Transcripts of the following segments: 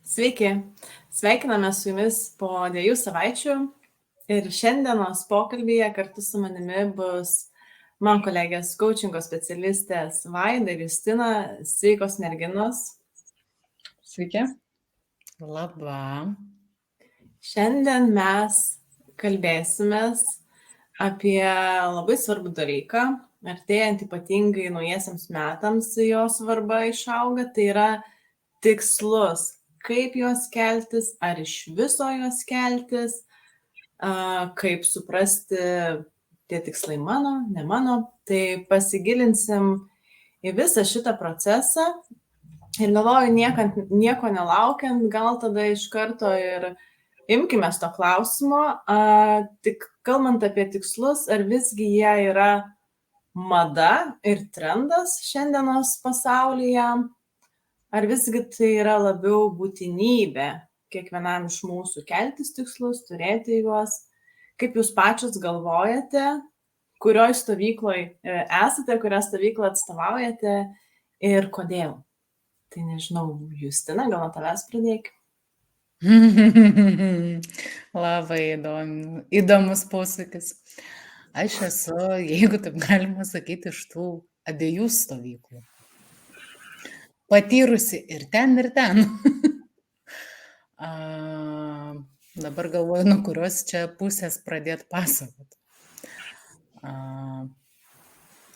Sveiki, sveikiname su jumis po 2 savaičių ir šiandienos pokalbyje kartu su manimi bus mano kolegės coachingo specialistės Vaida ir Justina, sveikos merginos. Sveiki. Labą. Šiandien mes kalbėsimės apie labai svarbų dalyką, artėjant ypatingai naujiesiams metams jo svarba išauga, tai yra tikslus, kaip juos keltis, ar iš viso juos keltis, kaip suprasti tie tikslai mano, ne mano. Tai pasigilinsim į visą šitą procesą ir galvoju, nieko nelaukiant, gal tada iš karto ir imkime to klausimo, tik kalbant apie tikslus, ar visgi jie yra mada ir trendas šiandienos pasaulyje, ar visgi tai yra labiau būtinybė kiekvienam iš mūsų keltis tikslus, turėti juos. Kaip jūs pačios galvojate, kurioj stovykloje esate, kurią stovyklą atstovaujate ir kodėl? Tai nežinau, Justina, gal nuo tavęs pradėk. Labai įdomus posūkis. Aš esu, jeigu taip galima sakyti, iš tų abiejų stovyklų. Patyrusi ir ten, ir ten. Dabar galvoju, nuo kurios čia pusės pradėti pasakoti.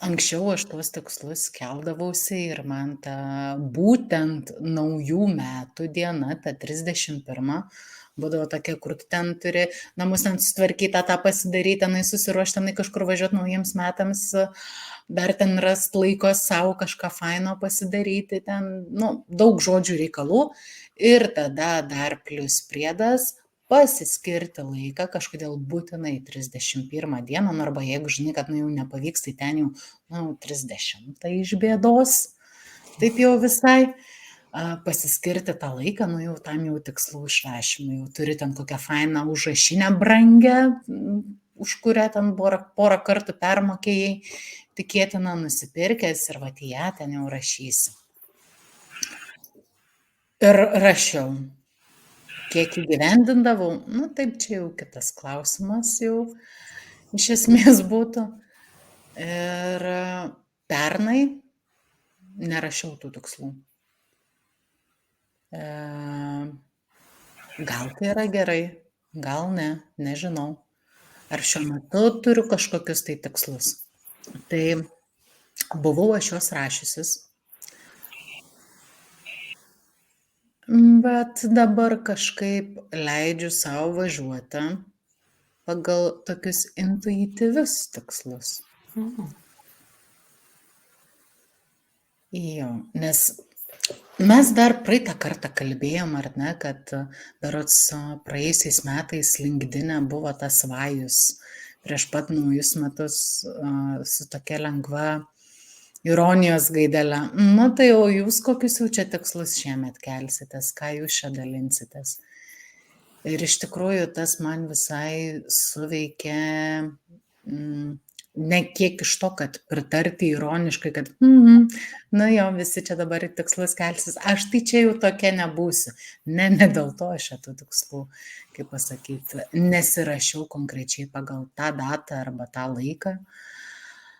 Anksčiau aš tuos tikslus keldavausi ir man ta būtent naujų metų diena, ta 31, būdavo tokia, kur tu ten turi namus ten sutvarkyti, tą pasidaryti, tenai susiruošti, tenai kažkur važiuoti naujiems metams, dar ten rast laiko savo kažką faino pasidaryti, ten, daug žodžių reikalų. Ir tada dar plus priedas pasiskirti laiką kažkodėl būtinai 31 dieną, arba jeigu žinai, kad jau nepavyks, tai ten jau 30 iš bėdos, taip jau visai pasiskirti tą laiką, jau tam jau tikslų išrašymui, jau turi ten kokią fainą užrašinę brangę, už kurią ten porą kartų permokėjai, tikėtina nusipirkęs ir vat ją ten jau rašysi. Ir rašiau. Kiek įgyvendindavau, taip čia jau kitas klausimas jau iš esmės būtų. Ir pernai nerašiau tų tikslų. Gal tai yra gerai, gal ne, nežinau. Ar šiuo metu turiu kažkokius tai tikslus. Tai buvau aš juos rašysis. Bet dabar kažkaip leidžiu savo važiuoti pagal tokius intuityvius tikslus. Jo, nes mes dar praeitą kartą kalbėjom, ar ne, kad berods praėjusiais metais LinkedIn'e buvo tas vajus prieš pat naujus metus su tokia lengva ironijos gaidelė. Tai jau jūs kokius jau čia tikslus šiemet kelsitės, ką jūs čia dalinsitės. Ir iš tikrųjų tas man visai suveikė, ne kiek iš to, kad pritarti ironiškai, kad jo, visi čia dabar tikslus kelsis. Aš tai čia jau tokia nebūsiu. Ne dėl to aš tų tikslų, kaip pasakyti, nesirašiau konkrečiai pagal tą datą arba tą laiką.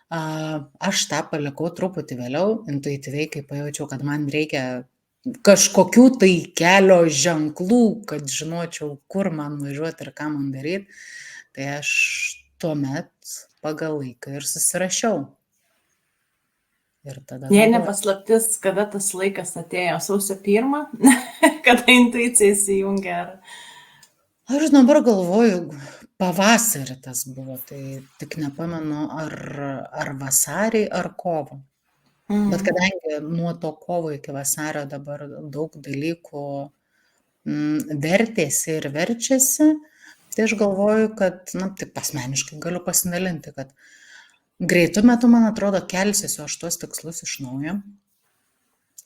Aš tą palikau truputį vėliau, intuityviai, kai pajaučiau, kad man reikia kažkokių tai kelio ženklų, kad žinočiau, kur man važiuoti ir ką man daryti, tai aš tuomet pagal laiką ir susirašiau. Ir tada... Jei nepaslaptis, kada tas laikas atėjo, sausio 1, kada intuicija įsijungia? Aš dabar galvoju, pavasarį tas buvo, tai tik nepamenu, ar vasarį, ar kovo. Bet kadangi nuo to kovo iki vasario dabar daug dalykų vertėsi ir verčiasi, tai aš galvoju, kad, taip asmeniškai galiu pasidalinti, kad greitu metu, man atrodo, kelsiu aš tuos tikslus iš naujo.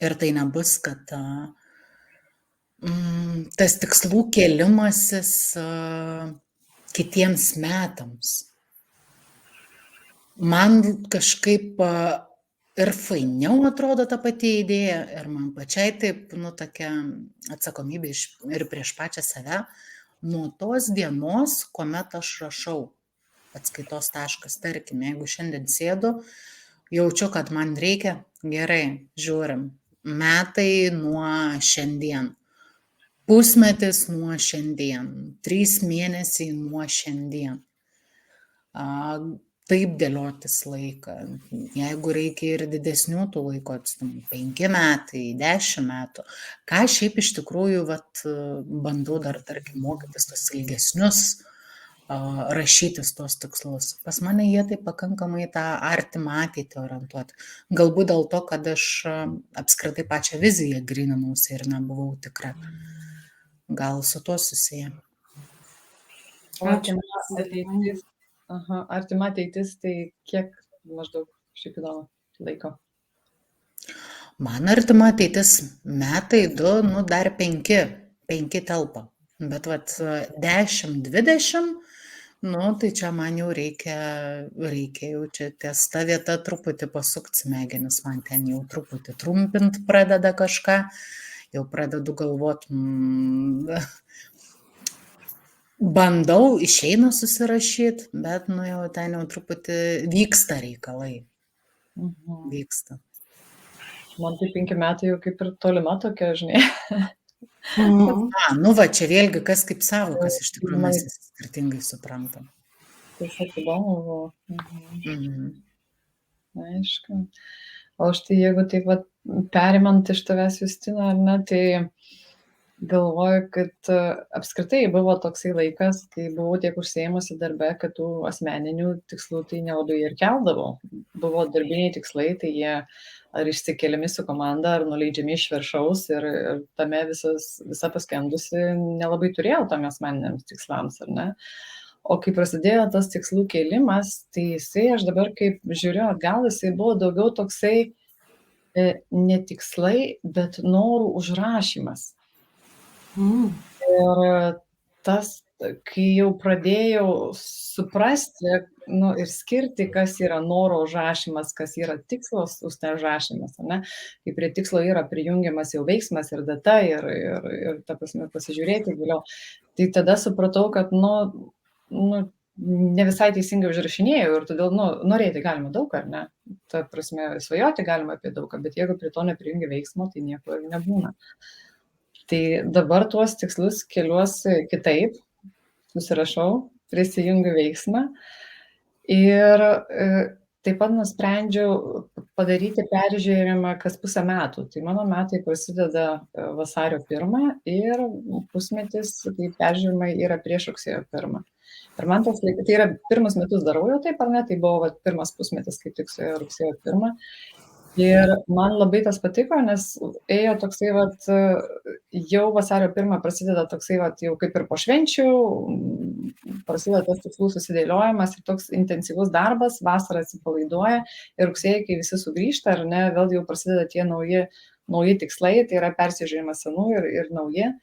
Ir tai nebus, kad tas tikslų kėlimasis kitiems metams. Man kažkaip ir fainiau atrodo ta pati idėja, ir man pačiai taip, tokia atsakomybė ir prieš pačią save, nuo tos dienos, kuomet aš rašau atskaitos taškas, tarkim, jeigu šiandien sėdu, jaučiu, kad man reikia, gerai, žiūrim, metai nuo šiandien, pusmetis nuo šiandien, 3 mėnesiai nuo šiandien. Taip dėliotis laiką, jeigu reikia ir didesnių tų laiko atstumų, 5 metai, 10 metų, ką šiaip iš tikrųjų bandau dar, tarkim, mokytis tos ilgesnius, rašytis tos tikslus. Pas mane jie taip pakankamai tą artimą ateitį orientuoti. Galbūt dėl to, kad aš apskritai pačią viziją gryninausi ir nebuvau tikra. Gal su tuo susiję. Artima ateitis, tai kiek maždaug šiaip įdomu laiko? Man artima ateitis metai, 2, dar 5 telpa. Bet 10-20, tai čia man jau reikia jau čia ties ta vieta truputį pasukti smegenis, man ten jau truputį trumpint pradeda kažką, jau pradedu galvoti, bandau, išeina susirašyti, bet jau ten jau truputį vyksta reikalai. Vyksta. Man tai 5 metai jau kaip ir tolima tokia, žinai. Čia vėlgi kas kaip savokas, iš tikrųjų mes skirtingai suprantam. Tiesiog įdomu buvo. Aišku. O štai jeigu taip perimant iš tavęs, Justina, ar ne, tai galvoju, kad apskritai buvo toksai laikas, kai buvau tiek užsiėmusi darbe, kad tų asmeninių tikslų tai nelabai ir keldavau. Buvo darbiniai tikslai, tai jie ar išsikeliami su komanda, ar nuleidžiami iš viršaus ir tame visa paskendusi nelabai turėjau tam asmeniniams tikslams, ar ne? O kai prasidėjo tas tikslų kėlimas, tai aš dabar kaip žiūriu atgal, jisai buvo daugiau toksai ne tikslai, bet norų užrašymas. Ir tas, kai jau pradėjau suprasti ir skirti, kas yra noro užrašymas, kas yra tikslas užrašymas, ne? Kai prie tikslo yra prijungiamas jau veiksmas ir data ir ta prasme pasižiūrėti giliau, tai tada supratau, kad ne visai teisingai užrašinėjau ir todėl norėti galima daug, ar ne? Ta prasme, svajoti galima apie daugą, bet jeigu prie to neprijungia veiksmo, tai nieko ir nebūna. Tai dabar tuos tikslus keliuosi kitaip, susirašau, prisijungiu veiksmą ir taip pat nusprendžiau padaryti peržiūrimą kas pusę metų. Tai mano metai prasideda vasario 1 ir pusmetis, tai peržiūrimai yra prieš rugsėjo 1. Ir man tas laikas, tai yra 1 metus darau jau taip, ar ne, tai buvo 1 pusmetis kaip tik su rugsėjo 1. Ir man labai tas patiko, nes ėjo toksai, jau vasario 1 prasideda toksai, jau kaip ir po švenčių, prasideda tas tikslų susidėliojimas ir toks intensyvus darbas, vasarą atsipalaiduoja ir rugsėjai, kai visi sugrįžta, ar ne, vėl jau prasideda tie nauji tikslai, tai yra persižiūrimas senų ir nauji.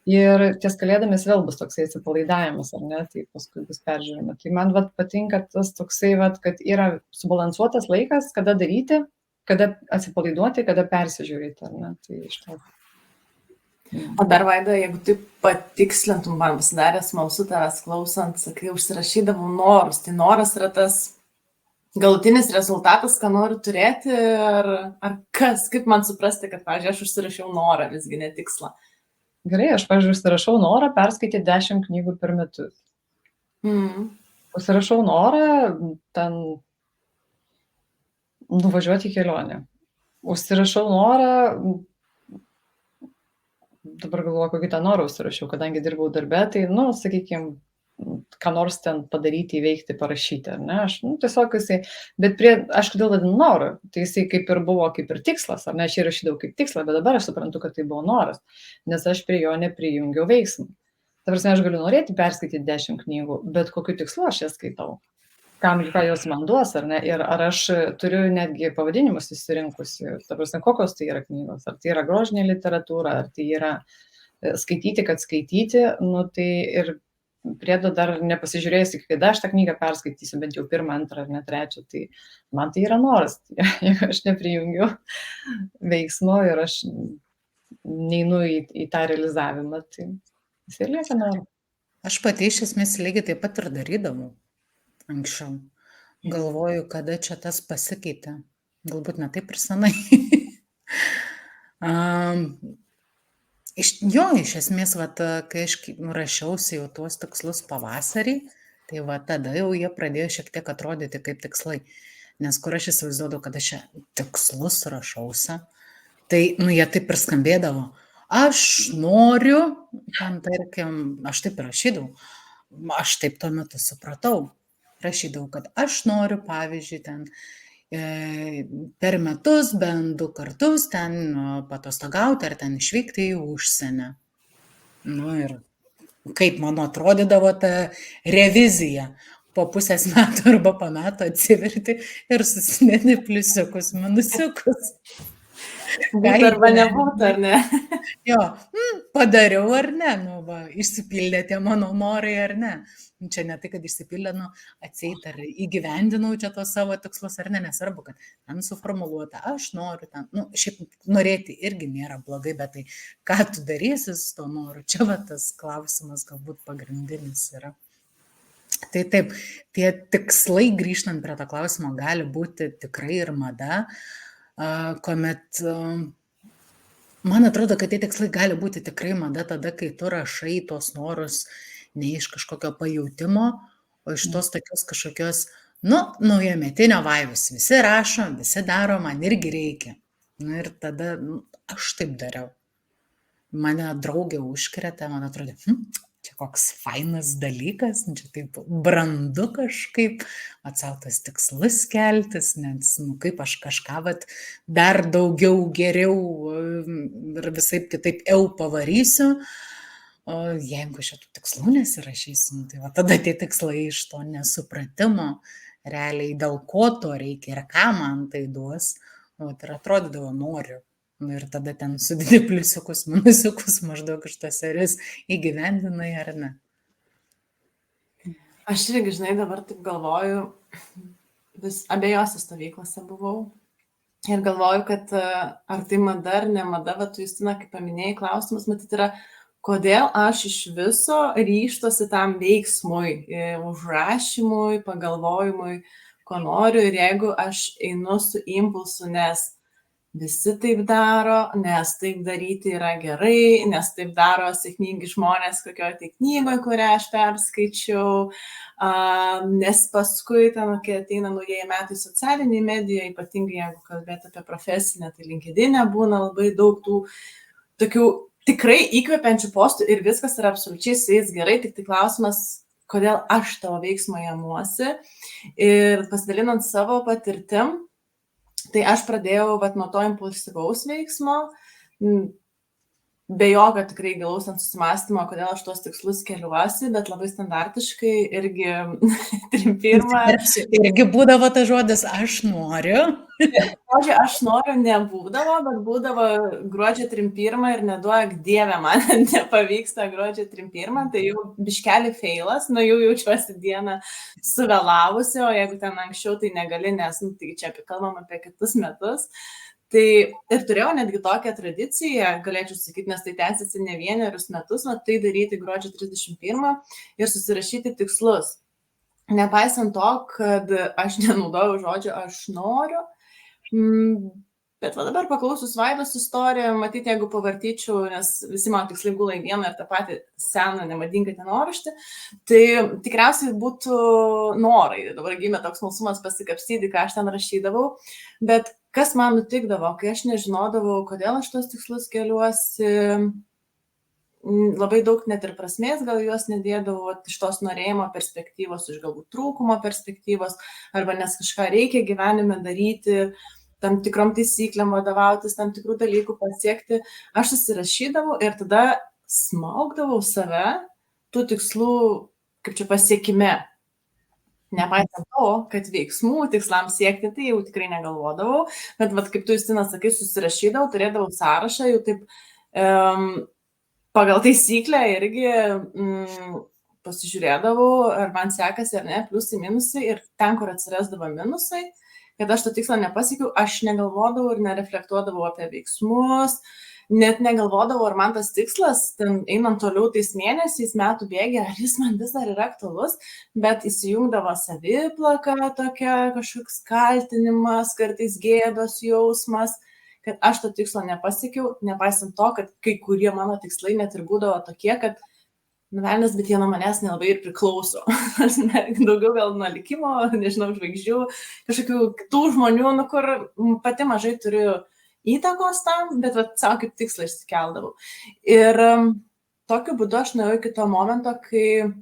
Ir ties kalėdomis vėl bus toksai atsipalaidavimas, ar ne, tai paskui bus peržiūrima. Tai man patinka tas toksai, kad yra subalansuotas laikas, kada daryti, kada atsipalaiduoti, kada persižiūrėti, ar ne, tai iš to. O dar, Vaida, jeigu taip patikslintum, man pasidarė smalsu tavęs klausant, sakai, užsirašydavau norus, tai noras yra tas galutinis rezultatas, ką noriu turėti, ar kas, kaip man suprasti, kad, pavyzdžiui, aš užsirašiau norą, visgi ne tikslą. Gerai, aš, pavyzdžiui, užsirašau norą perskaityti 10 knygų per metus. Užsirašau norą ten nuvažiuoti į kelionę. Užsirašau norą, dabar galvoju, kokį tą norą užsirašiau, kadangi dirbau darbe, tai, sakykime, ką nors ten padaryti, įveikti, parašyti, ar ne, aš, tiesiog jisai, bet aš kodėl vadinu norą, tai jisai kaip ir buvo, kaip ir tikslas, ar ne, aš įrašydavau kaip tikslą, bet dabar aš suprantu, kad tai buvo noras, nes aš prie jo neprijungiau veiksmų. Ta prasme, aš galiu norėti perskaityti 10 knygų, bet kokiu tikslu aš jas skaitau. Ką jos man duos, ar ne, ir ar aš turiu netgi pavadinimus įsirinkusi, ta prasme, kokios tai yra knygos, ar tai yra grožinė literatūra, ar tai yra skaityti, kad skaityti, tai ir priedo dar nepasižiūrėjus, kada aš tą knygą perskaitysiu, bent jau 1, 2 ar net 3, tai man tai yra noras. Jeigu aš neprijungiu veiksmo ir aš neinu į tą realizavimą, tai jis ir lieka noras. Aš pati iš esmės lygiai taip pat ir darydavau anksčiau. Galvoju, kada čia tas pasikeitė. Galbūt ne taip ir senai. Iš esmės, kai aš rašiausi jau tuos tikslus pavasarį, tai tada jau jie pradėjo šiek tiek atrodyti kaip tikslai. Nes kur aš įsivaizduodavau, kad aš tikslus rašausi, tai jie taip ir skambėdavo. Aš noriu, tam tarkim, aš taip rašydavau, aš taip tuo metu supratau. Rašydavau, kad aš noriu, pavyzdžiui, ten per metus bent 2 kartus ten patostogauti ar ten išvykti į užsienį. Ir kaip man atrodydavo ta revizija. Po pusės metų arba po metų atsiverti ir susidėti pliusiukus, minusiukus. Būtų arba nebūtų, ar ne? Jo, padariau ar ne, išsipildė tie mano norai ar ne. Čia ne tai, kad išsipildė, atseit ar įgyvendinau čia tos savo tikslus ar ne, nesvarbu, kad ten suformuluota, aš noriu ten, šiaip norėti irgi nėra blogai, bet tai ką tu darysi su to noru, čia tas klausimas galbūt pagrindinis yra. Tai taip, tie tikslai, grįžtant prie to klausimo, gali būti tikrai ir mada, kuomet man atrodo, kad tie tikslai gali būti tikrai mada tada, kai tu rašai tos norus ne iš kažkokio pajautimo, o iš tos tokios kažkokios, naujametinio vaibės. Visi rašo, visi daro, man irgi reikia. Ir tada aš taip dariau. Mane draugė užkrėtė, man atrodė, čia koks fainas dalykas, čia taip brandu kažkaip, atsautas tikslus keltis, nes kaip aš kažką dar daugiau, geriau ir visaip kitaip pavarysiu. O jeigu šitų tikslų nesirašysim, tai tada tie tikslai iš to nesupratimo, realiai dėl ko to reikia ir ką man tai duos, ir atrodydavo noriu. Ir tada ten sudėti pliusiukus, minusiukus maždaug iš tos serijos įgyvendinai ar ne. Aš irgi, dabar taip galvoju, vis abiejose stovyklose buvau ir galvoju, kad ar tai mada ar ne mada, tu Justina, kaip paminėjai, klausimas matyt yra, kodėl aš iš viso ryžtosi tam veiksmui, užrašymui, pagalvojimui, ko noriu, ir jeigu aš einu su impulsu, nes visi taip daro, nes taip daryti yra gerai, nes taip daro sėkmingi žmonės kokioje tai knygoje, kurią aš perskaičiau, nes paskui, kai ateina naujieji metai socialiniai medijoje, ypatingai jeigu kalbėti apie profesinę, tai LinkedIn'e būna labai daug tų tokių tikrai įkvepiančių postų ir viskas yra absoliučiai su jais gerai, tik tai klausimas, kodėl aš tavo veiksmą ėmuosi. Ir pasidalinant savo patirtim, tai aš pradėjau nuo to impulsyvaus veiksmo, be jokio tikrai gilaus susimąstymo, kodėl aš tuos tikslus keliuosi, bet labai standartiškai irgi 3.1. Irgi būdavo ta žodis, aš noriu. Aš noriu nebūdavo, bet būdavo gruodžio 3.1 ir neduok dieve, man nepavyksta gruodžio 3.1, tai jau biškelį feilas, jau jaučiuosi dieną suvėlavusi, o jeigu ten anksčiau tai negali, nes tai čia kalbam apie kitus metus. Tai ir turėjau netgi tokią tradiciją, galėčiau sakyti, nes tai tęsiasi ne 1 metus, tai daryti gruodžio 31 ir susirašyti tikslus. Nepaisant to, kad aš nenaudojau žodžio aš noriu, bet dabar paklausus Vaidos istoriją, matyti, jeigu pavartyčiau, nes visi mano tikslai gula į vieną ir tą patį seną, nemadingą dienoraštį, tai tikriausiai būtų norai. Dabar gimė toks smalsumas pasikapstyti, ką aš ten rašydavau, bet kas man nutikdavo, kai aš nežinodavau, kodėl aš tos tikslus keliuosi, labai daug net ir prasmės gal juos nedėdavau iš tos norėjimo perspektyvos, iš galbūt trūkumo perspektyvos, arba nes kažką reikia gyvenime daryti, tam tikrom taisyklėm vadovautis, tam tikrų dalykų pasiekti, aš susirašydavau ir tada smaugdavau save tų tikslų, kaip čia pasiekime. Nepaisant to, kad veiksmų tikslams siekti, tai jau tikrai negalvodavau, bet kaip tu, Justina, sakai, susirašydavau, turėdavau sąrašą, jau taip pagal taisyklę irgi pasižiūrėdavau, ar man sekasi ar ne, pliusai, minusai, ir ten, kur atsirasdavo minusai, kad aš to tikslo nepasiekiau, aš negalvodavau ir nereflektuodavau apie veiksmus, net negalvodavau, ar man tas tikslas, ten einant toliau tais mėnesiais, metų bėgė, ar jis man vis dar yra aktualus, bet įsijungdavo saviplaka tokia, kažkoks kaltinimas, kartais gėdos jausmas, kad aš to tikslo nepasiekiau, nepaisant to, kad kai kurie mano tikslai net ir būdavo tokie, kad nuvelnės, bet jie nuo manęs nelabai ir priklauso. Daugiau gal nuo likimo, nežinau, žvaigždžių, kažkokių kitų žmonių, nu, kur pati mažai turiu įtakos tam, bet savo kaip tikslą išsikeldavau. Ir tokiu būdu aš nuėjau iki to momento, kai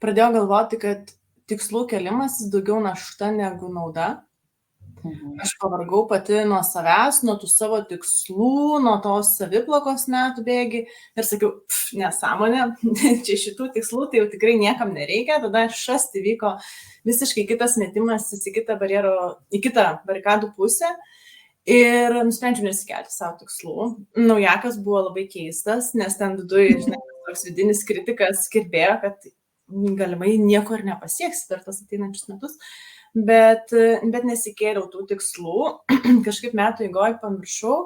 pradėjau galvoti, kad tikslų kelimas daugiau našta negu nauda. Aš pavargau pati nuo savęs, nuo tų savo tikslų, nuo tos saviplakos metų bėgi ir sakiau, nesąmonė, čia šitų tikslų tai jau tikrai niekam nereikia, tada šast įvyko visiškai kitas metimas į kitą barikadų pusę ir nusprendžiau nesikelti savo tikslų. Naujakas buvo labai keistas, nes ten viduje, žinai, toks vidinis kritikas kirbėjo, kad galimai nieko ir nepasieksi per tas ateinančius metus. Bet nesikėliau tų tikslų, kažkaip metų eigoje pamiršau,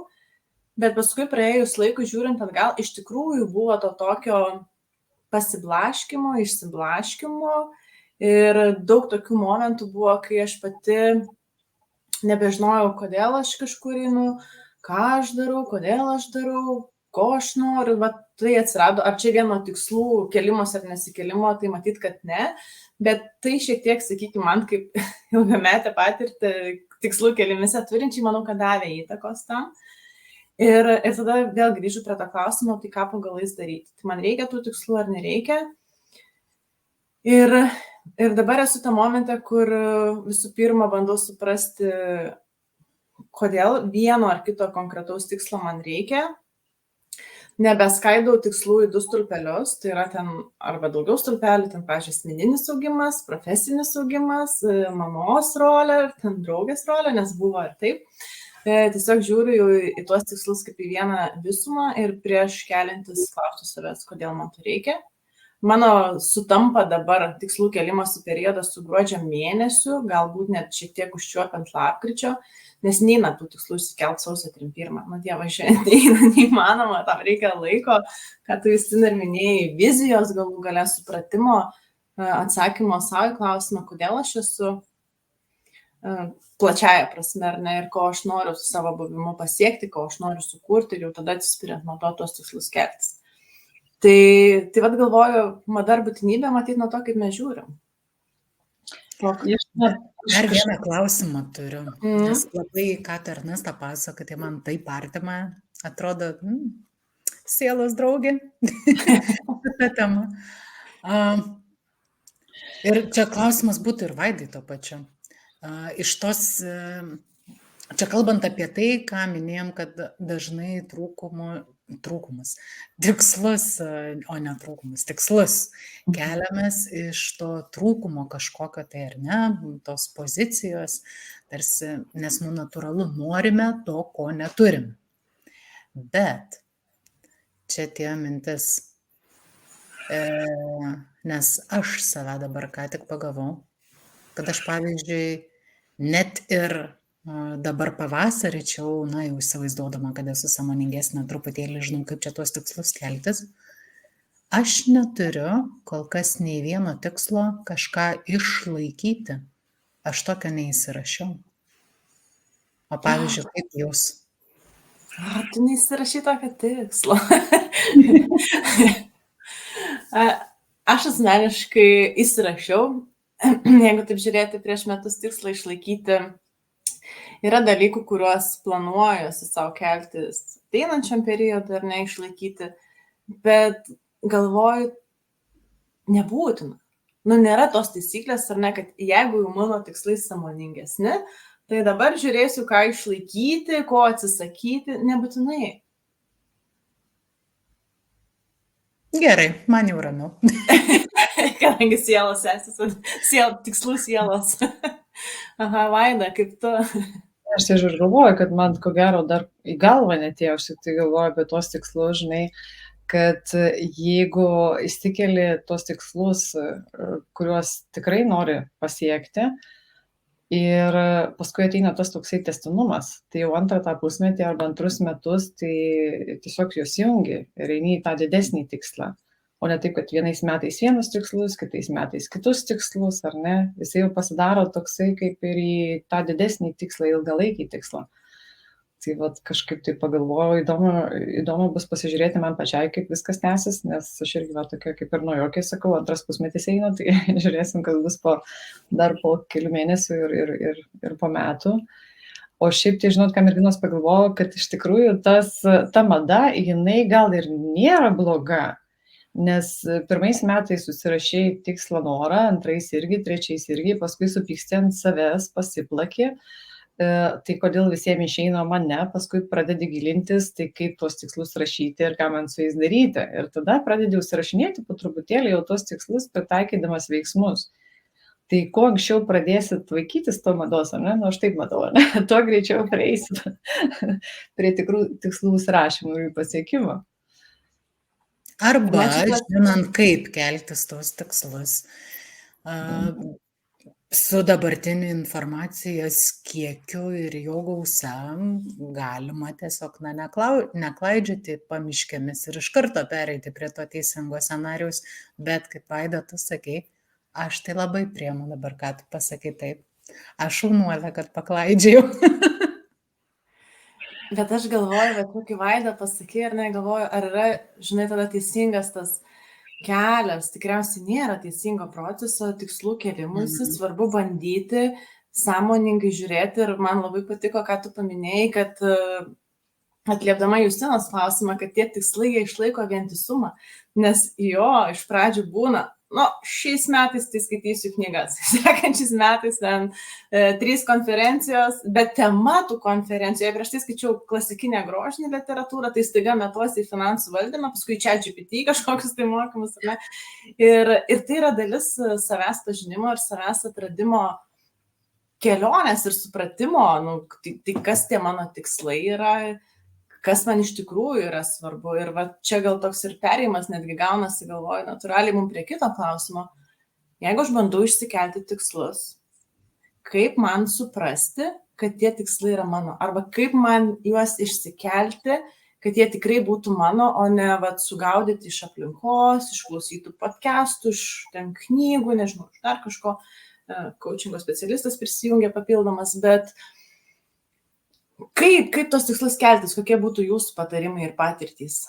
bet paskui praėjus laikui žiūrint atgal, iš tikrųjų buvo to tokio pasiblaškimo, išsiblaškimo ir daug tokių momentų buvo, kai aš pati nebežinojau, kodėl aš kažkur einu, ką aš darau, kodėl aš darau, ko aš noriu, bet tai atsirado, ar čia vieno tikslų kelimas ar nesikėlimo, tai matyt, kad ne. Bet tai šiek tiek, sakykime, man kaip ilgametę patirtį tikslų kelimise turinčiai, manau, kad davė įtakos tam. Ir tada vėl grįžu prie to klausimo, tai ką po galais daryti. Tai man reikia tų tikslų ar nereikia. Ir dabar esu tą momentą, kur visų pirma bandau suprasti, kodėl vieno ar kito konkretaus tikslo man reikia. Nebeskaidau tikslų į 2 stulpelius, tai yra ten arba daugiau stulpelių, ten, pavyzdžiui, asmeninis augimas, profesinis augimas, mamos rolė, ten draugės rolė, nes buvo ir taip. Tiesiog žiūriu į tuos tikslus kaip į vieną visumą ir prieš keliantis klausiu savęs, kodėl man to reikia. Mano sutampa dabar tikslų kelimosi periodas su gruodžio mėnesiu, galbūt net šiek tiek užčiuopiant lapkričio, nes neina tų tikslų išsikelt sausio 31. Nu, dievaži, neina, neįmanoma, tam reikia laiko, kad tu Justina ir minėjai, vizijos galų gale supratimo, atsakymo savo į klausimą, kodėl aš esu plačiaja prasme, ar ne, ir ko aš noriu su savo buvimu pasiekti, ko aš noriu sukurti ir jau tada atsispiriant nuo to tuos tikslus keltis. Tai vad galvoju, dar būtinybė matyti nuo to, kaip mes žiūrim. Dar vieną klausimą turiu, nes labai, ką Ernesta pasako, tai man taip artima, atrodo, sielos draugė, ta tema. Ir čia klausimas būtų ir Vaidai to pačiu. Iš tos, čia kalbant apie tai, ką minėjom, kad dažnai trūkumus, tikslus, o ne trūkumus, tikslus keliamės iš to trūkumo kažkokio tai ar ne, tos pozicijos, tarsi, nes natūralu norime to, ko neturim. Bet čia tie mintis, nes aš save dabar ką tik pagavau, kad aš pavyzdžiui net ir dabar pavasarį čia, jau įsivaizduodama, kad esu sąmoningesnė, truputėlį žinau, kaip čia tuos tikslus keltis. Aš neturiu kol kas nei vieno tikslo kažką išlaikyti. Aš tokio neįsirašiau. O pavyzdžiui, kaip jūs? Tu neįsirašai tokio tikslo. Aš asmeniškai įsirašiau, jeigu taip žiūrėti prieš metus tikslą išlaikyti. Yra dalykų, kuriuos planuojuosi savo keltis ateinančiam periodui ar neišlaikyti, bet galvoju, nebūtina. Nėra tos taisyklės, ar ne, kad jeigu jau mano tikslai sąmoningesni, tai dabar žiūrėsiu, ką išlaikyti, ko atsisakyti, nebūtinai. Gerai, man jau ramiau. Kadangi sielos esi, tikslų sielos. Aha, Vaida, kaip tu? Aš ir galvoju, kad man ko gero dar į galvą netėjo, aš tik tai galvoju apie tos tikslus, žinai, kad jeigu įsikeli tos tikslus, kuriuos tikrai nori pasiekti, ir paskui ateina tas toksai tęstinumas, tai jau antrą tą pusmetį arba antrus metus, tai tiesiog juos jungi ir eini į tą didesnį tikslą. O ne taip, kad vienais metais vienus tikslus, kitais metais kitus tikslus, ar ne? Jisai jau pasidaro toksai kaip ir į tą didesnį tikslą, ilgalaikį tikslą. Tai vat kažkaip tai pagalvojau, įdomu bus pasižiūrėti man pačiai, kaip viskas tęsis, nes aš irgi va tokia kaip ir naujokė, sakau, antras pusmetis eina, tai žiūrėsim, kas bus dar po kelių mėnesių ir po metų. O šiaip tai, žinot, ką merginos pagalvojo, kad iš tikrųjų ta mada, jinai gal ir nėra bloga, nes pirmais metais susirašei tikslą norą, antrais irgi, trečiais irgi, paskui supyksti ant savęs, pasiplaki. Tai kodėl visiems išeina man ne, paskui pradedi gilintis, tai kaip tuos tikslus rašyti ir ką man su jais daryti. Ir tada pradedi užsirašinėti po truputėlį jau tuos tikslus, pritaikydamas veiksmus. Tai kuo anksčiau pradėsit vaikytis to mados, ne? Nu, aš taip matau, ne? Tuo greičiau prieisit prie tikrų tikslų užsirašymų ir pasiekimo. Arba, žinant, kaip keltis tos tikslus, su dabartiniu informacijos kiekiu ir jo gausa galima tiesiog neklaidžioti pamiškėmis ir iš karto pereiti prie to teisingo scenarijaus, bet kaip Vaida, tu sakei, aš tai labai priemu dabar, ką tu pasakai taip. Aš šaunuolė, kad paklaidžiau. Bet aš galvoju, bet kokį Vaida pasakė, ar ne, galvoju, ar yra, žinai, tada teisingas tas kelias, tikriausiai nėra teisingo proceso tikslų kėlimuisi, svarbu bandyti, sąmoningai žiūrėti ir man labai patiko, ką tu paminėjai, kad atliepdama Justinos klausimą, kad tie tikslai jie išlaiko vientisumą, nes jo iš pradžių būna, šiais metais tai skaitysiu knygas, sekančiais metais ten 3 konferencijos, bet tema tų konferencijų, jei prieš tai skaičiau klasikinę grožinę literatūrą, tai staiga metuosi į finansų valdymą, paskui ChatGPT kažkokius tai mokymus, ne? Ir tai yra dalis savęs pažinimo ir savęs atradimo kelionės ir supratimo, tai kas tie mano tikslai yra, kas man iš tikrųjų yra svarbu. Ir va, čia gal toks ir perėjimas netgi gaunasi, galvoju, natūraliai mums prie kito klausimo. Jeigu aš bandau išsikelti tikslus, kaip man suprasti, kad tie tikslai yra mano? Arba kaip man juos išsikelti, kad jie tikrai būtų mano, o ne va, sugaudyti iš aplinkos, išklausytų podcastų, iš ten knygų, nežinau, iš dar kažko, coachingo specialistas prisijungia papildomas, bet Kaip tos tikslus keltis, kokie būtų jūsų patarimai ir patirtys?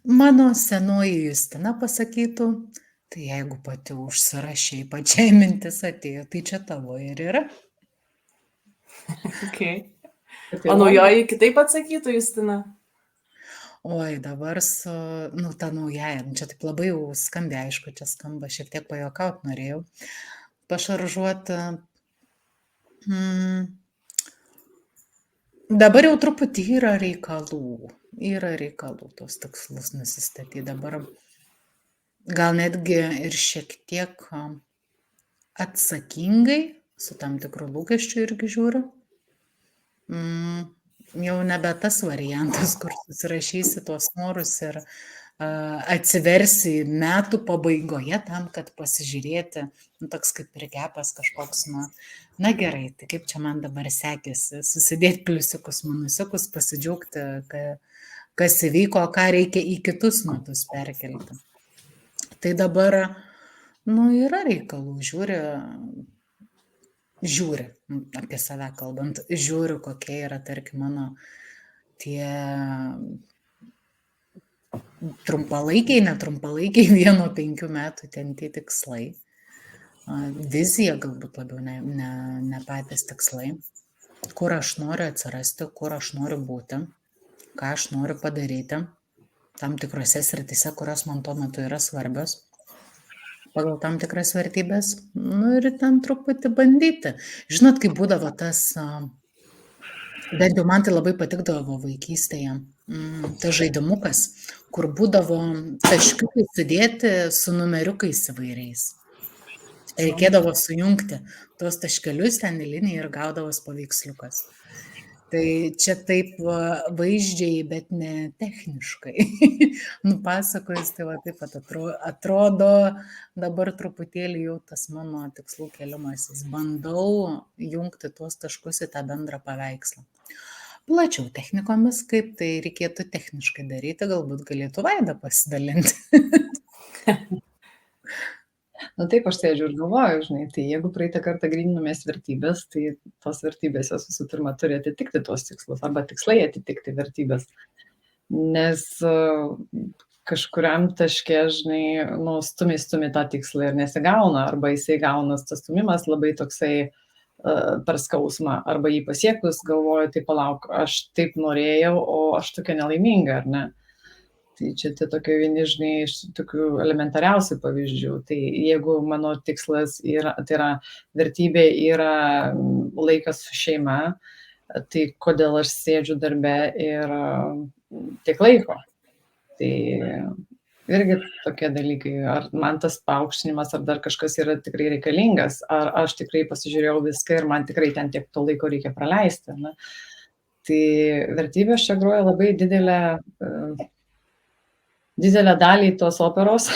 Mano senoji Justina pasakytų, tai jeigu pati užsirašiai, pačiai mintis atėjo, tai čia tavo ir yra. Okay. O naujoji kitaip atsakytų, Justina? Oi, dabar su, ta naujaja, čia taip labai jau skambia, aišku, čia skamba, šiek tiek pajuokaut norėjau, pašaržuoti. Dabar jau truputį yra reikalų tos tikslus nusistatyti. Dabar gal netgi ir šiek tiek atsakingai, su tam tikru lūkesčiu irgi žiūriu. Jau nebe tas variantas, kur susirašysi tuos norus ir atsiversi metų pabaigoje tam, kad pasižiūrėti, toks kaip ir gepas kažkoks, na gerai, tai kaip čia man dabar sekėsi, susidėti pliusiukus, minusiukus, pasidžiaugti, kas įvyko, ką reikia į kitus metus perkelti. Tai dabar, yra reikalų, žiūri, apie save kalbant, žiūriu, kokie yra, tarkim, mano tie trumpalaikiai, netrumpalaikiai 1-5 metų ten tie tikslai. Vizija galbūt labiau, ne patys tikslai. Kur aš noriu atsirasti, kur aš noriu būti, ką aš noriu padaryti, tam tikrose srityse, kurios man tuo metu yra svarbios, pagal tam tikras vertybės, ir ten truputį bandyti. Žinot, kaip būdavo tas, bent jau man tai labai patikdavo vaikystėje, tas žaidimukas, kur būdavo taškiukai sudėti su numeriukais įvairiais. Reikėdavo sujungti tuos taškelius ten į liniją ir gaudavos paveiksliukas. Tai čia taip vaizdžiai, bet ne techniškai. Nupasakojus, tai va taip pat atrodo dabar truputėlį jau tas mano tikslų kelimasis. Bandau jungti tuos taškus į tą bendrą paveikslą. Plačiau technikomis, kaip tai reikėtų techniškai daryti, galbūt galėtų Vaida pasidalinti. Na taip, aš sėdžiu ir galvoju, žinai, tai jeigu praeitą kartą gryninomės vertybės, tai tos vertybės jos visų pirma turi atitikti tuos tikslus, arba tikslai atitikti vertybės. Nes kažkuriam taške, žinai, nu, stumi tą tikslą ir nesigauna, arba jisai gaunas, tas stumimas labai toksai per skausmą, arba jį pasiekus galvoju, tai palauk, aš taip norėjau, o aš tokia nelaiminga, ar ne? Tai čia tie tokie vieni, žinai, iš tokių elementariausių pavyzdžių. Tai jeigu mano tikslas yra, tai yra vertybė, yra laikas su šeima, tai kodėl aš sėdžiu darbe ir tiek laiko. Tai irgi tokie dalykai, ar man tas paaukštinimas, ar dar kažkas yra tikrai reikalingas, ar aš tikrai pasižiūrėjau viską ir man tikrai ten tiek to laiko reikia praleisti. Ne? Tai vertybės čia groja labai didelę dalį tos operos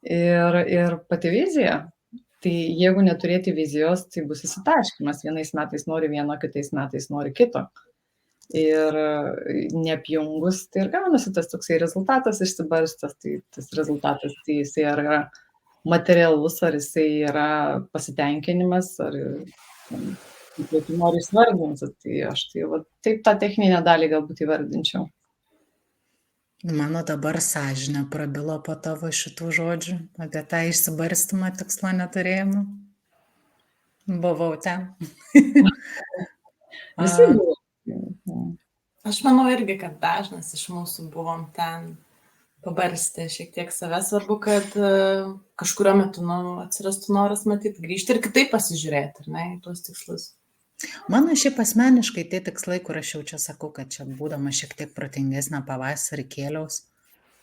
ir pati vizija. Tai jeigu neturėti vizijos, tai bus įsitaškymas. Vienais metais nori vieno, kitais metais nori kito. Ir neapjungus, tai ir gaunasi tas toksai rezultatas išsibarstęs. Tai tas rezultatas, tai jisai ar yra materialus, ar jisai yra pasitenkinimas, ar kaip tu nori įvardinti. Tai aš tai va, taip tą techninę dalį galbūt įvardinčiau. Mano dabar sąžinė prabilo po tavo šitų žodžių apie tą išsibarstymą tikslo neturėjimą. Buvau ten. Visi buvo. Aš manau irgi, kad dažnas iš mūsų buvom ten pabarstę šiek tiek save. Svarbu, kad kažkurio metu atsirastų noras matyti, grįžti ir kitaip pasižiūrėti, ar ne, į tuos tikslus. Mano šiaip asmeniškai tie tikslai, kur aš jau čia sakau, kad čia būdama šiek tiek protingesnė pavasarį kėliaus,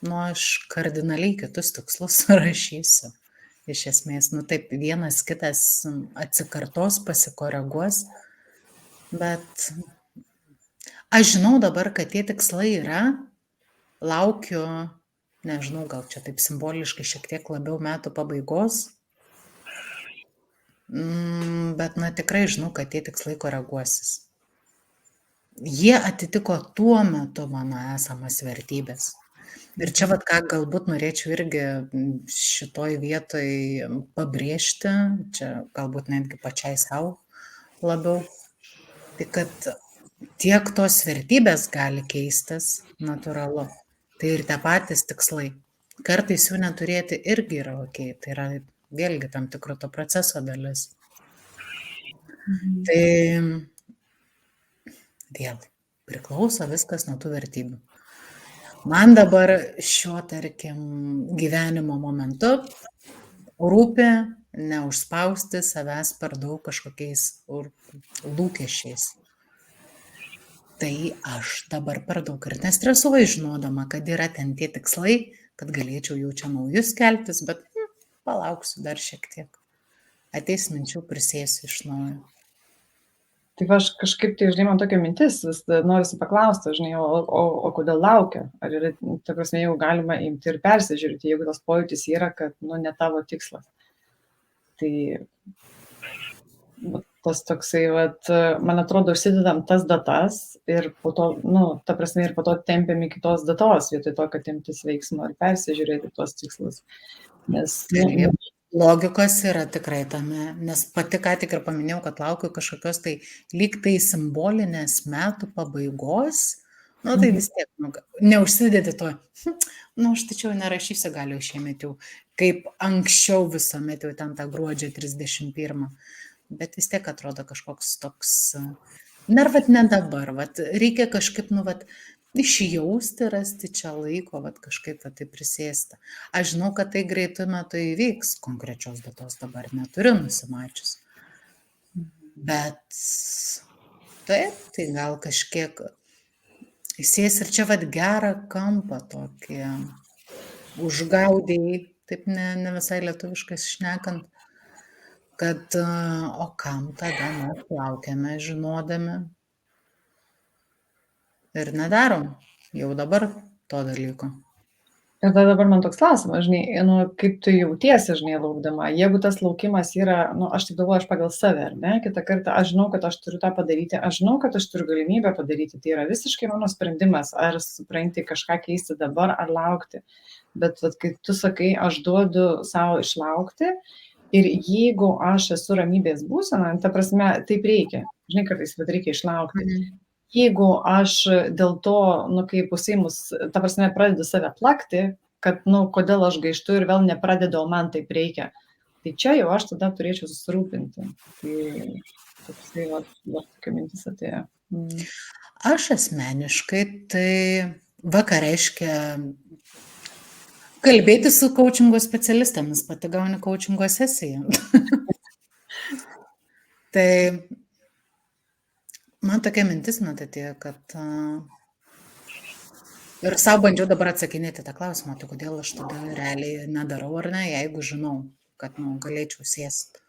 nu aš kardinaliai kitus tikslus rašysiu. Iš esmės, nu taip, vienas kitas atsikartos, pasikoreguos, bet aš žinau dabar, kad tie tikslai yra, laukiu, nežinau, gal čia taip simboliškai šiek tiek labiau metų pabaigos, bet na tikrai žinau, kad tie tikslai koreguosis. Jie atitiko tuo metu mano esamas vertybės. Ir čia vat ką galbūt norėčiau irgi šitoj vietoj pabrėžti, čia galbūt netgi pačiai savo labiau, tai kad tiek tos vertybės gali keistis, natūralu. Tai ir tie patys tikslai. Kartais jų neturėti irgi yra ok, tai yra vėlgi tam tikro to proceso dalis. Tai vėl priklauso viskas nuo tų vertybių. Man dabar šiuo, tarkim, gyvenimo momentu rūpi neužspausti savęs per daug kažkokiais lūkesčiais. Tai aš dabar per daug ir nestresuoju, žinodama, kad yra ten tie tikslai, kad galėčiau jau čia naujus keltis, bet palauksiu dar šiek tiek. Ateis minčių, prisėsiu iš naujo. Tai aš kažkaip, tai, žinai, man tokia mintis, vis norisi paklausti, žinai, o kodėl laukia? Ar yra, ta prasme, jau galima imti ir persižiūrėti, jeigu tas pojūtis yra, kad, nu, ne tavo tikslas. Tai tas toksai, man atrodo, užsidedam tas datas ir po to, nu, ta prasme, ir po to tempiam iki tos datos, vietoj to, kad imtis veiksmo ir persižiūrėti tuos tikslus. Nes logikos yra tikrai tame, nes pati ką tik ir paminėjau, kad laukiu kažkokios tai lyg tai simbolinės metų pabaigos, nu tai vis tiek, neužsidėti to, nu aš tačiau nerašysiu, gal jau šiemet jau, kaip anksčiau visuomet jau ten tą gruodžio 31, bet vis tiek atrodo kažkoks toks, vat ne dabar, vat reikia kažkaip, nu vat, išjausti, rasti čia laiko, vat kažkaip tai prisėsti. Aš žinau, kad tai greitų metu įvyks, konkrečios datos dabar neturiu nusimačius. Bet taip, tai gal kažkiek įsės ir čia vat gerą kampą tokį užgaudėjai, taip ne visai lietuviškai šnekant, kad o kam tada mes laukiame žinodami ir nedarom jau dabar to dalyko. Ir tada dabar man toks klausimas, žinai, nu, kaip tu jautiesi, žinai, laukdama. Jeigu tas laukimas yra, nu, aš tik galvoju, aš pagal save, ar ne? Kitą kartą aš žinau, kad aš turiu tą padaryti, aš žinau, kad aš turiu galimybę padaryti. Tai yra visiškai mano sprendimas, ar supranti kažką keisti dabar, ar laukti. Bet vat, kai tu sakai, aš duodu savo išlaukti ir jeigu aš esu ramybės būsena, ta prasme, taip reikia. Žinai, kartais vat, reikia išlaukti. Jeigu aš dėl to, nu, kaip užsiimus, ta prasme, pradedu save plakti, kad, nu, kodėl aš gaištu ir vėl nepradedu, o man taip reikia, tai čia jau aš tada turėčiau susirūpinti. Tai toksai, tokia mintis atėjo. Aš asmeniškai, tai ką reiškia kalbėti su coachingo specialistėmis, pati gauni coachingo sesiją. Tai man tokia mintis atėjo, kad ir savo bandžiau dabar atsakinėti tą klausimą, tai kodėl aš tada realiai nedarau ar ne, jeigu žinau, kad galėčiau sėsti.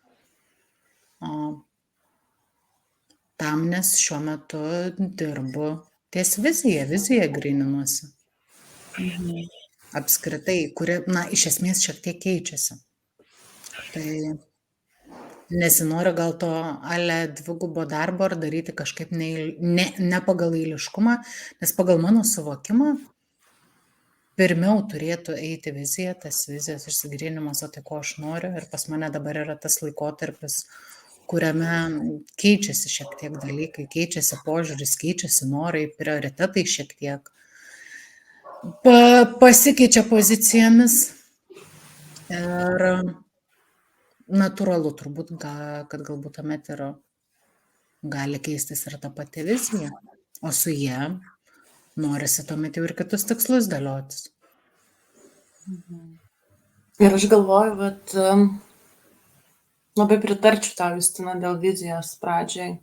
Tam, nes šiuo metu dirbu ties viziją grininuosi. Apskritai, kuri, iš esmės šiek tiek keičiasi. Tai nesinori gal to dvigubo darbo ar daryti kažkaip ne pagal eiliškumą, nes pagal mano suvokimą pirmiau turėtų eiti vizija, tas vizijos išsigrinimas, o tai ko aš noriu. Ir pas mane dabar yra tas laikotarpis, kuriame keičiasi šiek tiek dalykai, keičiasi požiūris, keičiasi norai, prioritetai šiek tiek. Pasikeičia pozicijomis ir natūralu turbūt, kad galbūt tuomet ir gali keistis ir ta pati vizija, o su jie norisi tuomet jau ir kitus tikslus dėliotis. Ir aš galvoju, kad labai pritarčiau tau, Justina, dėl vizijos pradžiai.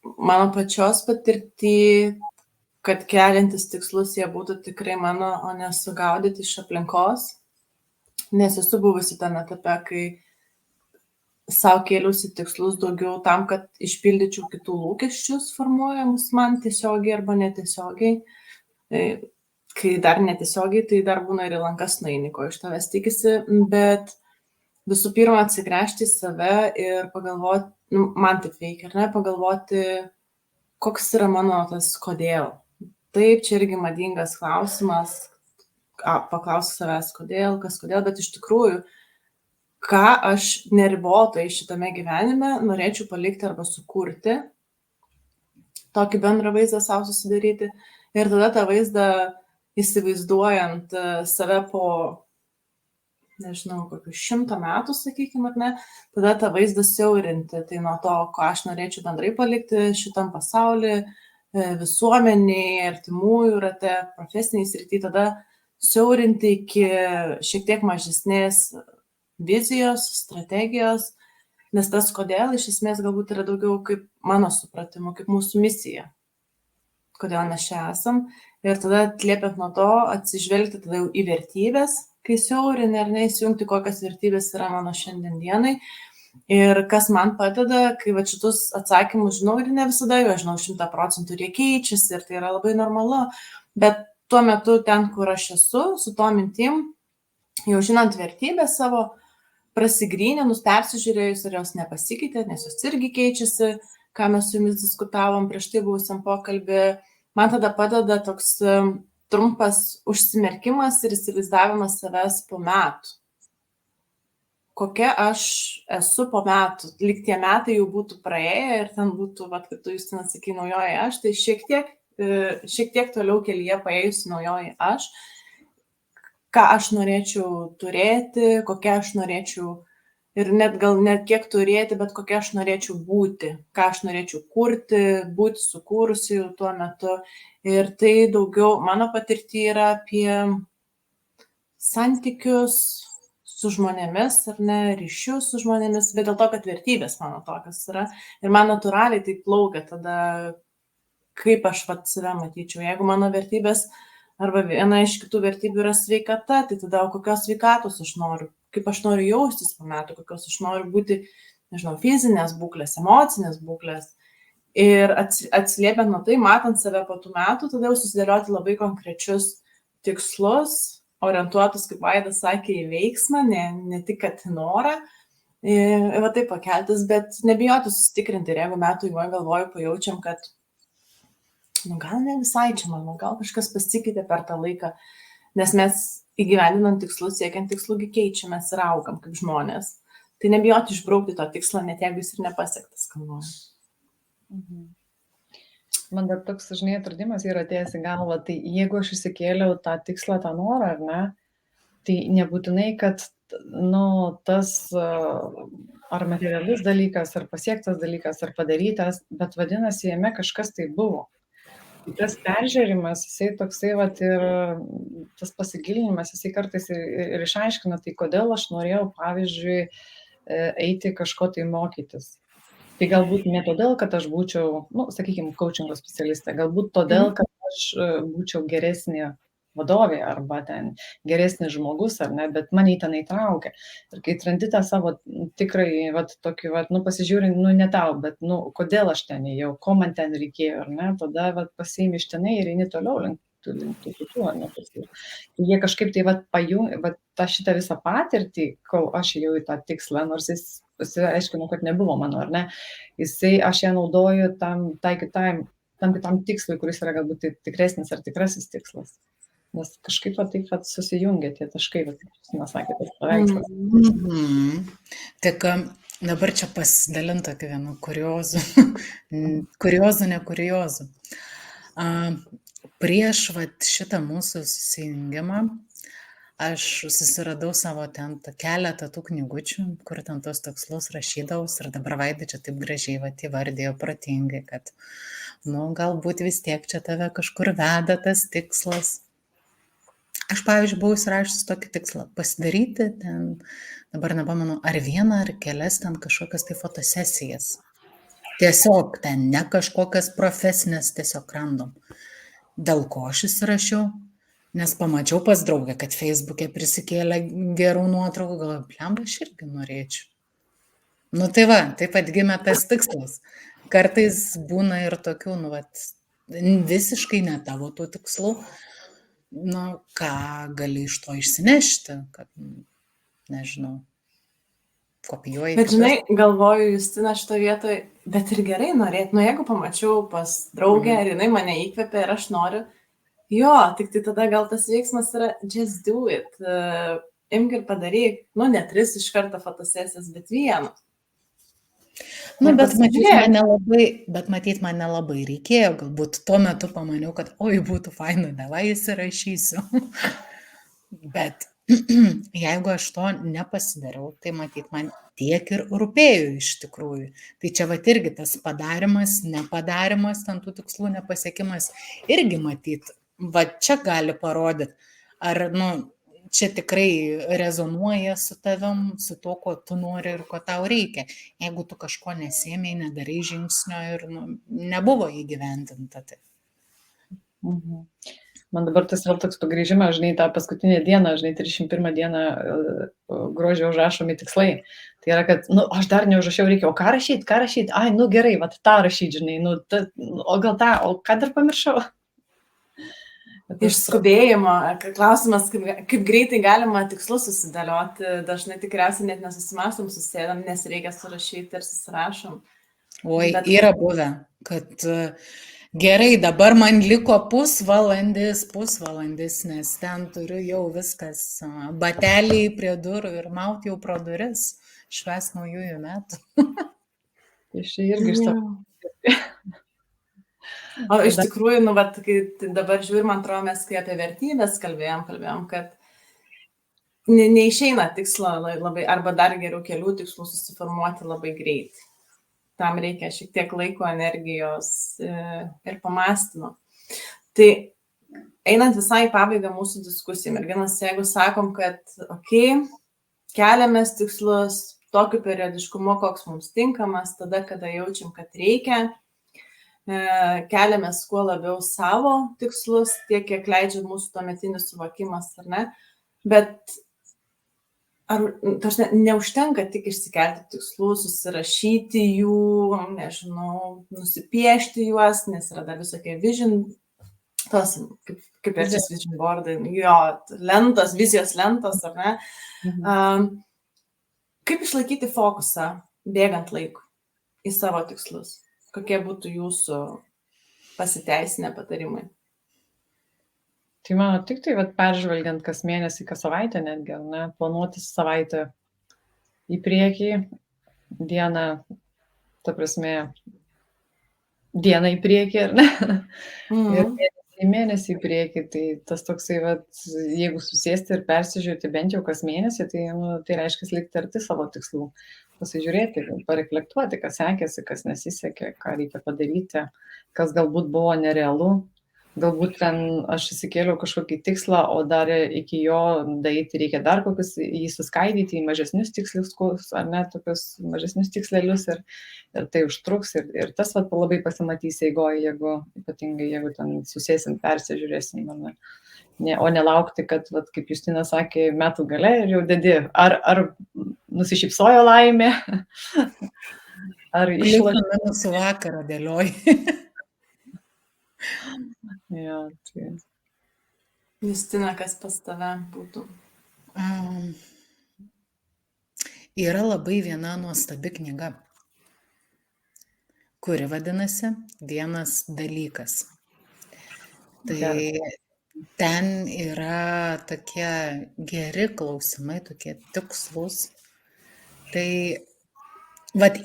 Mano pačios patirtį, kad keliantis tikslus jie būtų tikrai mano, o nesugaudyti iš aplinkos. Nes esu buvusi tame etape, kai savo kėliausi tikslus daugiau tam, kad išpildyčiau kitų lūkesčius formuojamus man tiesiogiai arba netiesiogiai. Kai dar netiesiogiai, tai dar būna ir į lankas nueini, ko iš tavęs tikisi, bet visų pirma atsigręžti į save ir pagalvoti, man taip veikia, ar ne, pagalvoti, koks yra mano tas kodėl. Taip, čia irgi madingas klausimas, paklausti savęs kodėl, kas kodėl, bet iš tikrųjų, ką aš neribotai šitame gyvenime norėčiau palikti arba sukurti, tokį bendrą vaizdą savo susidaryti ir tada tą vaizdą įsivaizduojant save po, nežinau, kokius 100 metų, sakykime, ar ne, tada tą vaizdą siaurinti, tai nuo to, ko aš norėčiau bendrai palikti šitam pasaulyje, visuomeniai, artimųjų rate, profesiniai srity, tada siaurinti iki šiek tiek mažesnės vizijos, strategijos, nes tas kodėl iš esmės galbūt yra daugiau kaip mano supratimu, kaip mūsų misija, kodėl mes čia esam. Ir tada atliepiant nuo to atsižvelgti tada jau į vertybės, kai siaurinė ar neįsijungti, kokios vertybės yra mano šiandien dienai. Ir kas man padeda, kai va šitus atsakymus žinau ir ne visada jau žinau 100%, ir jie keičiasi ir tai yra labai normalu, bet tuo metu ten, kur aš esu, su to mintim, jau žinant vertybės savo, prasigryninus, persižiūrėjus, ar jos nepasikeitė, nes jos irgi keičiasi, ką mes su jumis diskutavom prieš tai buvusiam pokalbį, man tada padeda toks trumpas užsimerkimas ir įsivaizdavimas savęs po metų. Kokia aš esu po metų, lyg tie metai jau būtų praėję ir ten būtų, kaip tu Justina sakai, naujoji aš, tai šiek tiek toliau kelyje paėjusi naujoji aš, ką aš norėčiau turėti, kokia aš norėčiau ir net gal net kiek turėti, bet kokia aš norėčiau būti, ką aš norėčiau kurti, būti sukūrusi jau tuo metu. Ir tai daugiau mano patirtį yra apie santykius su žmonėmis, ar ne, ryšius su žmonėmis, bet dėl to, kad vertybės mano tokios yra. Ir man natūraliai tai plaukia tada, kaip aš save matyčiau. Jeigu mano vertybės arba viena iš kitų vertybių yra sveikata, tai tada kokios sveikatos aš noriu, kaip aš noriu jaustis po metų, kokios aš noriu būti, nežinau, fizinės būklės, emocinės būklės. Ir atsiliepiant nuo tai, matant save po tų metų, tada jau susidėlioti labai konkrečius tikslus, orientuotus, kaip Vaidas sakė, į veiksmą, ne tik kad į norą. Va taip pakeltis, bet nebijoti susitikrinti. Ir jeigu metų įvoje galvoju, pajaučiam, kad gal ne visai čia mano, gal kažkas pasikeitė per tą laiką, nes mes įgyvendinant tikslus, siekiant tikslų keičiamės ir augam kaip žmonės. Tai nebijoti išbraukti to tikslo, net jeigu jis ir nepasiektas, galvoju. Man dar toks, žinai, atradimas yra atėjęs į galvą, tai jeigu aš įsikėliau tą tikslą, tą norą, ar ne, tai nebūtinai, kad tas ar materialus dalykas, ar pasiektas dalykas, ar padarytas, bet vadinasi, jame kažkas tai buvo. Tas peržiūrimas, jisai toksai, ir tas pasigilinimas, jisai kartais ir išaiškina, tai kodėl aš norėjau, pavyzdžiui, eiti kažko tai mokytis. Tai galbūt ne todėl, kad aš būčiau, sakykime, coachingo specialistė, galbūt todėl, kad aš būčiau geresnė vadovė arba ten geresnis žmogus, ar ne, bet mane ten įtraukia. Ir kai atrandi tą savo tikrai, tokį, pasižiūri, ne tau, bet, kodėl aš ten ėjau, ko man ten reikėjo, ar ne, tada, pasiimi iš tenai ir eini toliau link tų kitų, ar ne. Jie kažkaip tai, pajungia, tą šitą visą patirtį, kol aš ėjau į tą tikslą, nors jis pasiaiškino, kad nebuvo mano, ar ne, aš ją naudoju tam kitam tikslui, kuris yra galbūt tikresnis ar tikrasis tikslas. Nes kažkaip taip susijungia tie taškai, mes sakė, tas paveikslas. Tik dabar čia pasidalinti tokį vienu kuriozų, ne kuriozų. Prieš šitą mūsų susijungimą aš susiradau savo ten keletą tų knygučių, kur ten tos tikslus rašydavus ir dabar Vaida čia taip gražiai įvardėjo protingai, kad galbūt vis tiek čia tave kažkur veda tas tikslas. Aš, pavyzdžiui, buvau įsirašiusi tokį tikslą pasidaryti ten, dabar nepamenu, ar vieną, ar kelias ten kažkokias tai fotosesijas. Tiesiog ten ne kažkokias profesinės, tiesiog random. Dėl ko aš įsirašiau? Nes pamačiau pas draugę, kad Facebook'e prisikėlė gerų nuotraukų, galvoju, blemba, aš irgi norėčiau. Tai taip atgimė tas tikslas. Kartais būna ir tokių, visiškai ne tavo tų tikslų. Ką gali iš to išsinešti, kad, nežinau, kopijuoji. Bet žinai, galvoju, Justina šito vietoje, bet ir gerai norėti, jeigu pamačiau pas draugę ir jinai mane įkvėpė ir aš noriu, tik tai tada gal tas veiksmas yra just do it, imk ir padaryk, ne 3 iš karto fotosesijas, bet 1. Bet matyt, man nelabai reikėjo, galbūt tuo metu pamaniau, kad būtų faina, davai įsirašysiu. Bet jeigu aš to nepasidariau, tai matyt, man tiek ir rūpėjo iš tikrųjų. Tai čia irgi tas padarimas, nepadarimas, ten tų tikslų nepasiekimas, irgi matyt, čia gali parodyti, ar, čia tikrai rezonuoja su tavim, su to, ko tu nori ir ko tau reikia. Jeigu tu kažko nesėmei, nedarai žingsnio ir nebuvo įgyvendinta. Tai. Man dabar tas vėl toks pagrįžimas, žinai, tą paskutinę dieną, žinai, 31 dieną gruodžio užrašomi tikslai. Tai yra, kad, aš dar neužrašiau, reikia, o ką rašyti? Ai, gerai, tą rašyti, žinai, o gal o ką dar pamiršau? Iš skubėjimo, klausimas, kaip greitai galima tikslus susidėlioti, dažnai tikriausiai net nesusimąstom, susėdam, nes reikia surašyti ir susirašom. Yra buvę, kad gerai, dabar man liko pusvalandis, nes ten turiu jau viskas, bateliai prie durų ir maut jau pro duris, švęs naujųjų metų. Iš čia irgi iš to. O iš tikrųjų, kai dabar žiūrim, man atrodo, mes kai apie vertybės kalbėjom, kad neišeina tikslo labai, arba dar geriau kelių tikslų susiformuoti labai greit. Tam reikia šiek tiek laiko, energijos ir pamąstymo. Tai einant visai į pabaigą mūsų diskusijai, merginos, jeigu sakom, kad keliamės tikslus tokiu periodiškumu, koks mums tinkamas, tada, kada jaučiam, kad reikia, keliamės kuo labiau savo tikslus, tiek kiek leidžia mūsų tuometinis suvokimas, ar ne? Bet tarsi neužtenka tik išsikelti tikslų, susirašyti jų, nežinau, nusipiešti juos, nes yra dar visokie vision, tos, kaip verčias vision boardai, jo, lentos, vizijos lentos, ar ne? Kaip išlaikyti fokusą bėgant laiku į savo tikslus? Kokie būtų jūsų pasiteisinę patarimai? Tai mano tik tai peržvelgiant kas mėnesį, kas savaitę netgi, ne, planuoti savaitę į priekį, dieną, ta prasme, dieną į priekį, ar ne? Ir mėnesį į priekį, tai tas toksai, jeigu susėsti ir persižiūrėti bent jau kas mėnesį, tai, tai reiškia likti arti savo tikslų, pasižiūrėti, pareflektuoti, kas sekėsi, kas nesisekė, ką reikia padaryti, kas galbūt buvo nerealu. Galbūt ten aš įsikėliau kažkokį tikslą, o dar iki jo daryti reikia dar kokius, jį suskaidyti į mažesnius tikslius, ar ne, tokius mažesnius tikslelius ir tai užtruks ir tas labai pasimatys eigoje, ypatingai jeigu ten susėsim, persižiūrėsim, ne, o nelaukti, kad, kaip Justina sakė, metų gale ir jau dedi, ar nusišypsojo laimė, ar išlošė. Minusų vakarą dėlioji. Ja, tai. Justina, kas pas tave būtų? Yra labai viena nuostabi knyga, kuri vadinasi Vienas dalykas. Tai ten yra tokie geri klausimai, tokie tikslus. Tai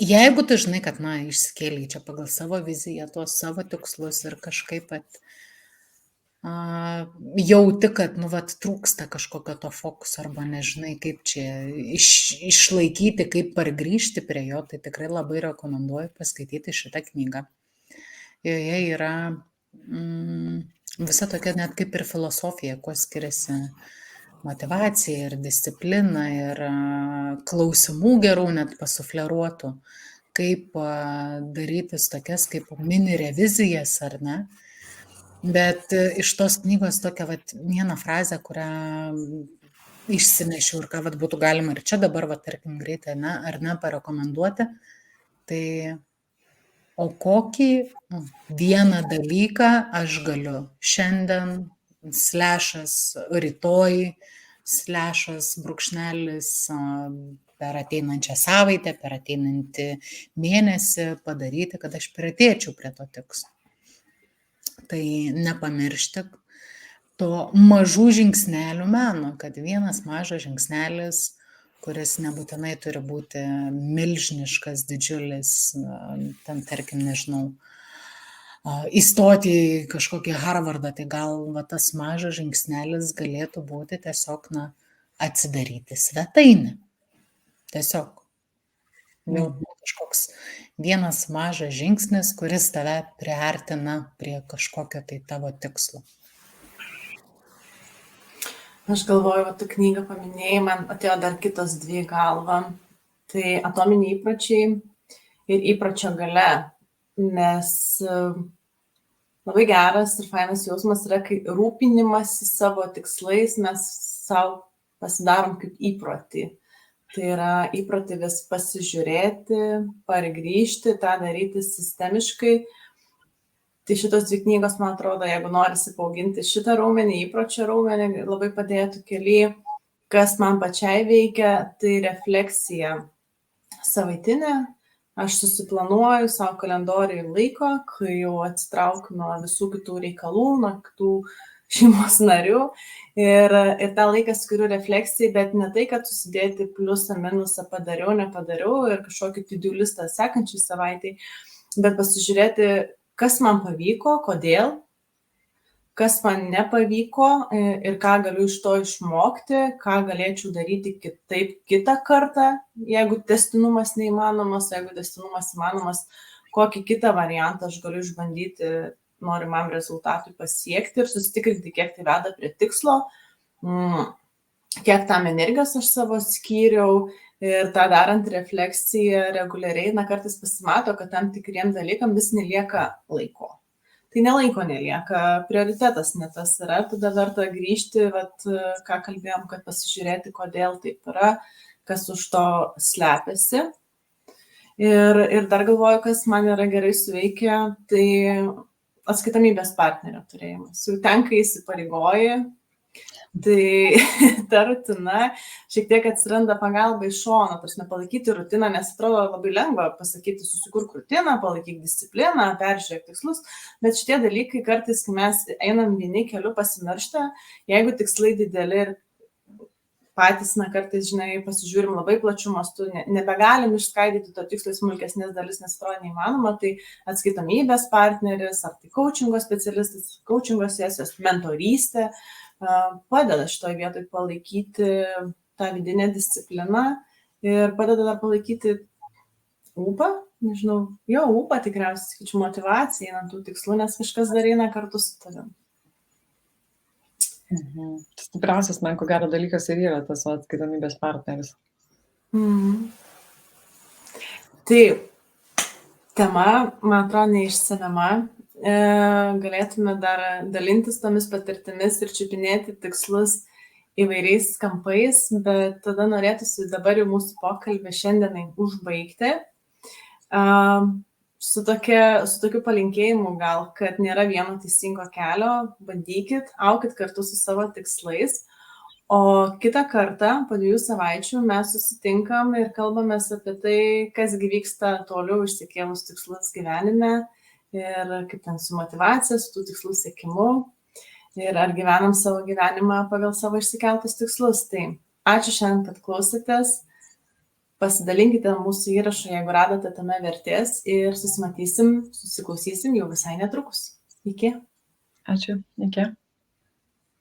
jeigu tu žinai, kad, išsikėlei čia pagal savo viziją, tuos savo tikslus ir kažkaip jauti, kad, trūksta kažkokio to fokuso arba nežinai, kaip čia išlaikyti, kaip pargrįžti prie jo, tai tikrai labai rekomenduoju paskaityti šitą knygą. Joje yra visa tokia net kaip ir filosofija, kuo skiriasi motivacija ir disciplina ir klausimų gerų net pasufleruotų, kaip darytis tokias kaip mini revizijas ar ne. Bet iš tos knygos tokia vieną frazę, kurią išsinešiau ir ką būtų galima ir čia dabar, tarkim, greitai, ar ne, parekomenduoti, tai o kokį vieną dalyką aš galiu šiandien / rytoj / brūkšnelis per ateinančią savaitę, per ateinantį mėnesį padaryti, kad aš priartėčiau prie to tikslo. Tai nepamiršti to mažų žingsnelių meno, kad vienas mažas žingsnelis, kuris nebūtinai turi būti milžiniškas, didžiulis, ten tarkim, nežinau, įstoti į kažkokį Harvardą, tai gal tas mažas žingsnelis galėtų būti tiesiog atsidaryti svetainę. Tiesiog. Kažkoks vienas mažas žingsnis, kuris tave priartina prie kažkokio tai tavo tikslo. Aš galvoju, tu knygą paminėjai, man atėjo dar kitos dvi galva. Tai atominiai įpročiai ir įpročio galia. Nes labai geras ir fainas jausmas yra, kai rūpinimas savo tikslais mes savo pasidarom kaip įprotį. Tai yra įprotį vis pasižiūrėti, pargrįžti, tą daryti sistemiškai. Tai šitos dvi knygos, man atrodo, jeigu norisi paauginti šitą raumenį, įpročio raumenį, labai padėtų keli. Kas man pačiai veikia, tai refleksija savaitinė. Aš susiplanuoju savo kalendoriui laiko, kai jau atsitraukiu nuo visų kitų reikalų, nuo kitų šeimos narių. Ir tą laiką skiriu refleksijai, bet ne tai, kad susidėti pliusą, minusą, padariau, nepadariau ir kažkokį to-do listą sekančiai savaitai, bet pasižiūrėti, kas man pavyko, kodėl, kas man nepavyko ir ką galiu iš to išmokti, ką galėčiau daryti kitaip kitą kartą, jeigu tęstinumas neįmanomas, jeigu tęstinumas įmanomas, kokį kitą variantą aš galiu išbandyti norimam rezultatui pasiekti ir susitikrinti, kiek tai veda prie tikslo, kiek tam energijos aš savo skyriau ir tą darant refleksiją reguliariai, kartais pasimato, kad tam tikriem dalykam vis nelieka laiko. tai nelaiko nelieka, prioritetas ne tas yra, tada verta grįžti, vat, ką kalbėjom, kad pasižiūrėti, kodėl taip yra, kas už to slepiasi. Ir dar galvoju, kas man yra gerai suveikia, tai atskaitomybės partnerio turėjimas. Jau tenka įsipareigoji, tai ta rutina šiek tiek atsiranda pagalba iš šono, tarsi palaikyti rutiną, nes atrodo labai lengva pasakyti, susikurk rutiną, palaikyk discipliną, peržiūrėk tikslus, bet šitie dalykai kartais, kai mes einam vieni keliu, pasimiršta, jeigu tikslai dideli ir patys, kartais, žinai, pasižiūrim labai plačių mastų, nebegalim išskaidyti to tikslo į smulkesnės dalis, nes atrodo neįmanoma, tai atskaitomybės partneris, ar tai coachingo specialistas, coachingo sesijos, mentorystė, padeda šitoje vietoje palaikyti tą vidinę discipliną ir padeda dar palaikyti ūpą, nežinau, ūpą tikriausiai, skaičiu, motivaciją einant tų tikslų, nes kažkas dar eina kartu su tavim. Stipriausias, man ko gero dalykas ir yra tas atskaitomybės partneris. Tai tema, man atrodo, neišsemiama. Galėtume dar dalintis tomis patirtimis ir čiupinėti tikslus įvairiais kampais, bet tada norėtųsi dabar jau mūsų pokalbį šiandienai užbaigti su tokiu palinkėjimu gal, kad nėra vieno teisingo kelio, bandykit, aukit kartu su savo tikslais, o kitą kartą po 2 savaičių mes susitinkam ir kalbamės apie tai, kas vyksta toliau išsikėlus tikslus gyvenime, ir kaip ten su motivacija, su tų tikslų siekimu ir ar gyvenam savo gyvenimą pagal savo išsikeltus tikslus. Tai ačiū šiandien, kad klausėtės, pasidalinkite mūsų įrašą, jeigu radote tame vertės ir susiklausysim jau visai netrukus. Iki. Ačiū, iki.